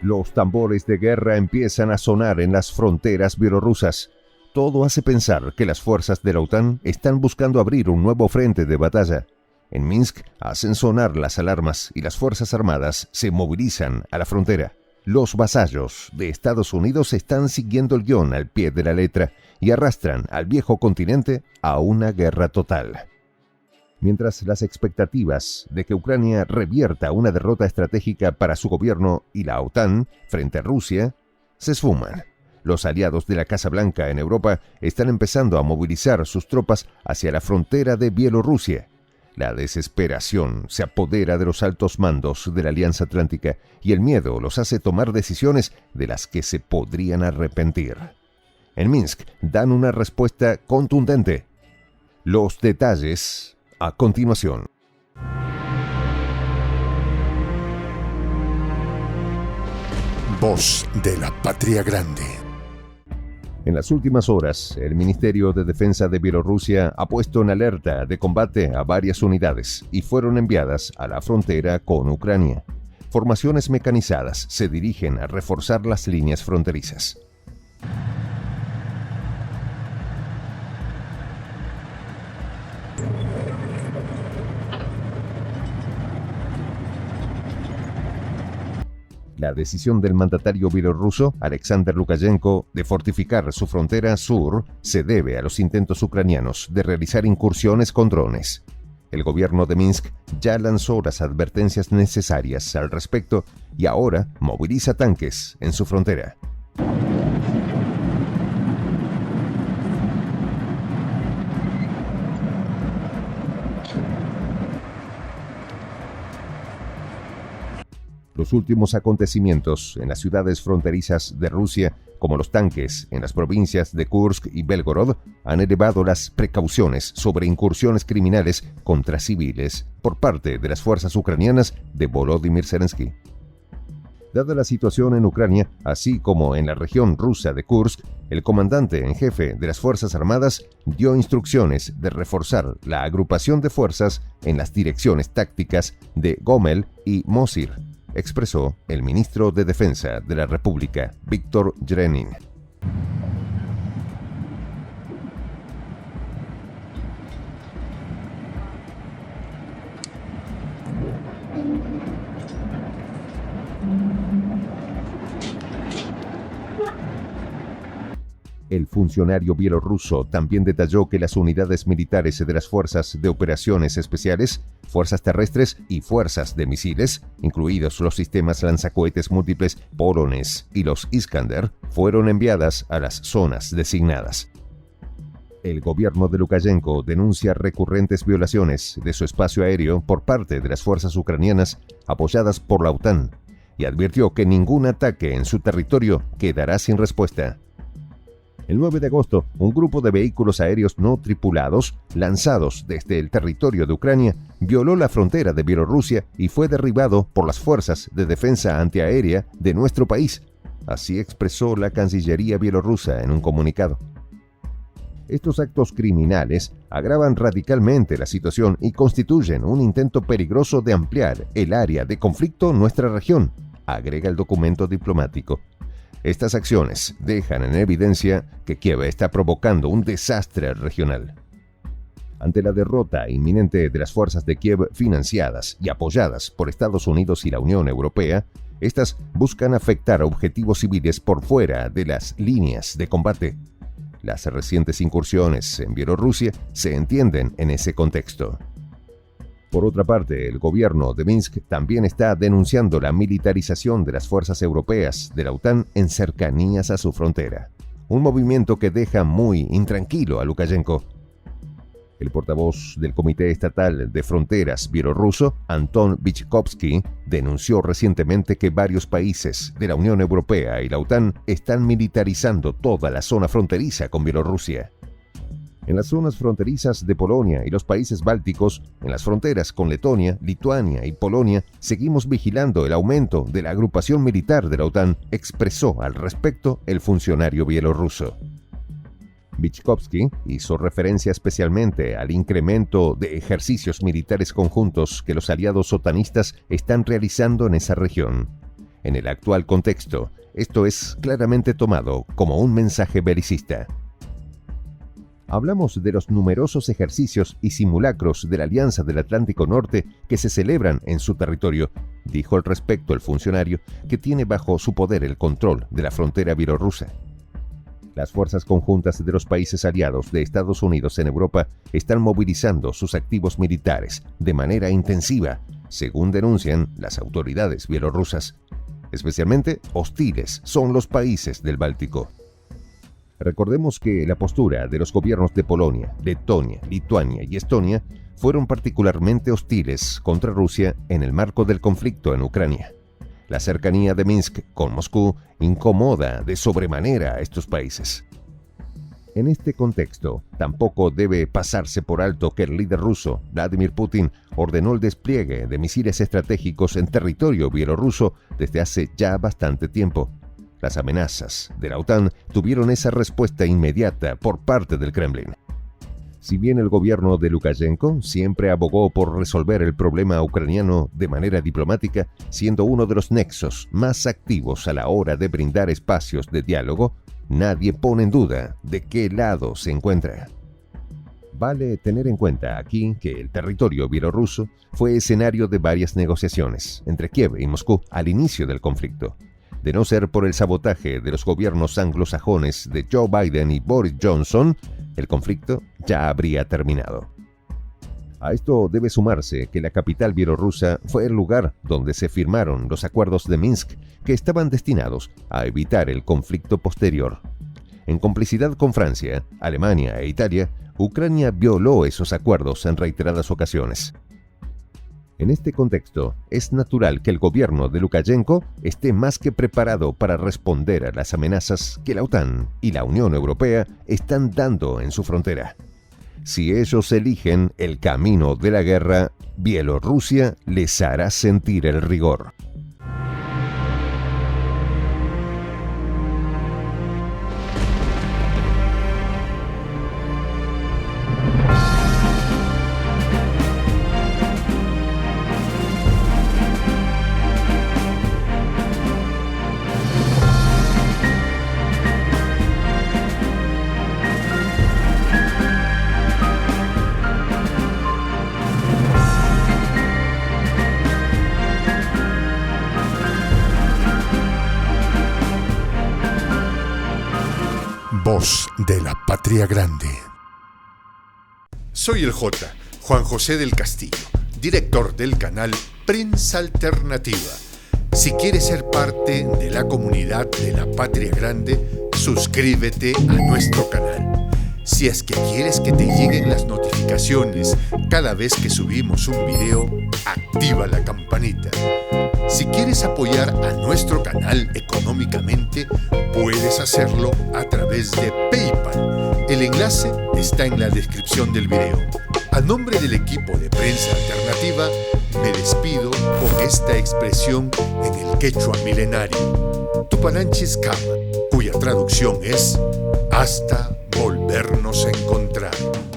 Los tambores de guerra empiezan a sonar en las fronteras bielorrusas. Todo hace pensar que las fuerzas de la OTAN están buscando abrir un nuevo frente de batalla. En Minsk hacen sonar las alarmas y las Fuerzas Armadas se movilizan a la frontera. Los vasallos de Estados Unidos están siguiendo el guión al pie de la letra y arrastran al viejo continente a una guerra total. Mientras las expectativas de que Ucrania revierta una derrota estratégica para su gobierno y la OTAN frente a Rusia se esfuman. Los aliados de la Casa Blanca en Europa están empezando a movilizar sus tropas hacia la frontera de Bielorrusia. La desesperación se apodera de los altos mandos de la Alianza Atlántica y el miedo los hace tomar decisiones de las que se podrían arrepentir. En Minsk dan una respuesta contundente. Los detalles a continuación. Voz de la Patria Grande. En las últimas horas, el Ministerio de Defensa de Bielorrusia ha puesto en alerta de combate a varias unidades y fueron enviadas a la frontera con Ucrania. Formaciones mecanizadas se dirigen a reforzar las líneas fronterizas. La decisión del mandatario bielorruso, Alexander Lukashenko, de fortificar su frontera sur se debe a los intentos ucranianos de realizar incursiones con drones. El gobierno de Minsk ya lanzó las advertencias necesarias al respecto y ahora moviliza tanques en su frontera. Los últimos acontecimientos en las ciudades fronterizas de Rusia, como los tanques en las provincias de Kursk y Belgorod, han elevado las precauciones sobre incursiones criminales contra civiles por parte de las fuerzas ucranianas de Volodymyr Zelensky. Dada la situación en Ucrania, así como en la región rusa de Kursk, el comandante en jefe de las Fuerzas Armadas dio instrucciones de reforzar la agrupación de fuerzas en las direcciones tácticas de Gomel y Mosyr, expresó el ministro de Defensa de la República, Víktor Yerenin. El funcionario bielorruso también detalló que las unidades militares de las Fuerzas de Operaciones Especiales, Fuerzas Terrestres y Fuerzas de Misiles, incluidos los sistemas lanzacohetes múltiples Polones y los Iskander, fueron enviadas a las zonas designadas. El gobierno de Lukashenko denuncia recurrentes violaciones de su espacio aéreo por parte de las fuerzas ucranianas apoyadas por la OTAN y advirtió que ningún ataque en su territorio quedará sin respuesta. El 9 de agosto, un grupo de vehículos aéreos no tripulados, lanzados desde el territorio de Ucrania, violó la frontera de Bielorrusia y fue derribado por las fuerzas de defensa antiaérea de nuestro país. Así expresó la Cancillería bielorrusa en un comunicado. Estos actos criminales agravan radicalmente la situación y constituyen un intento peligroso de ampliar el área de conflicto en nuestra región, agrega el documento diplomático. Estas acciones dejan en evidencia que Kiev está provocando un desastre regional. Ante la derrota inminente de las fuerzas de Kiev financiadas y apoyadas por Estados Unidos y la Unión Europea, estas buscan afectar a objetivos civiles por fuera de las líneas de combate. Las recientes incursiones en Bielorrusia se entienden en ese contexto. Por otra parte, el gobierno de Minsk también está denunciando la militarización de las fuerzas europeas de la OTAN en cercanías a su frontera, un movimiento que deja muy intranquilo a Lukashenko. El portavoz del Comité Estatal de Fronteras bielorruso, Anton Vichkovsky, denunció recientemente que varios países de la Unión Europea y la OTAN están militarizando toda la zona fronteriza con Bielorrusia. En las zonas fronterizas de Polonia y los países bálticos, en las fronteras con Letonia, Lituania y Polonia, seguimos vigilando el aumento de la agrupación militar de la OTAN, expresó al respecto el funcionario bielorruso. Vichkovsky hizo referencia especialmente al incremento de ejercicios militares conjuntos que los aliados otanistas están realizando en esa región. En el actual contexto, esto es claramente tomado como un mensaje belicista. Hablamos de los numerosos ejercicios y simulacros de la Alianza del Atlántico Norte que se celebran en su territorio, dijo al respecto el funcionario que tiene bajo su poder el control de la frontera bielorrusa. Las fuerzas conjuntas de los países aliados de Estados Unidos en Europa están movilizando sus activos militares de manera intensiva, según denuncian las autoridades bielorrusas. Especialmente hostiles son los países del Báltico. Recordemos que la postura de los gobiernos de Polonia, Letonia, Lituania y Estonia fueron particularmente hostiles contra Rusia en el marco del conflicto en Ucrania. La cercanía de Minsk con Moscú incomoda de sobremanera a estos países. En este contexto, tampoco debe pasarse por alto que el líder ruso, Vladimir Putin, ordenó el despliegue de misiles estratégicos en territorio bielorruso desde hace ya bastante tiempo. Las amenazas de la OTAN tuvieron esa respuesta inmediata por parte del Kremlin. Si bien el gobierno de Lukashenko siempre abogó por resolver el problema ucraniano de manera diplomática, siendo uno de los nexos más activos a la hora de brindar espacios de diálogo, nadie pone en duda de qué lado se encuentra. Vale tener en cuenta aquí que el territorio bielorruso fue escenario de varias negociaciones entre Kiev y Moscú al inicio del conflicto. De no ser por el sabotaje de los gobiernos anglosajones de Joe Biden y Boris Johnson, el conflicto ya habría terminado. A esto debe sumarse que la capital bielorrusa fue el lugar donde se firmaron los acuerdos de Minsk que estaban destinados a evitar el conflicto posterior. En complicidad con Francia, Alemania e Italia, Ucrania violó esos acuerdos en reiteradas ocasiones. En este contexto, es natural que el gobierno de Lukashenko esté más que preparado para responder a las amenazas que la OTAN y la Unión Europea están dando en su frontera. Si ellos eligen el camino de la guerra, Bielorrusia les hará sentir el rigor. Voz de la Patria Grande. Soy el J, Juan José del Castillo, director del canal Prensa Alternativa. Si quieres ser parte de la comunidad de la Patria Grande, suscríbete a nuestro canal. Si es que quieres que te lleguen las notificaciones cada vez que subimos un video, activa la campanita. Si quieres apoyar a nuestro canal económicamente, puedes hacerlo a través de PayPal. El enlace está en la descripción del video. A nombre del equipo de Prensa Alternativa, me despido con esta expresión en el quechua milenario, Tupananchis Kama, cuya traducción es hasta volvernos a encontrar.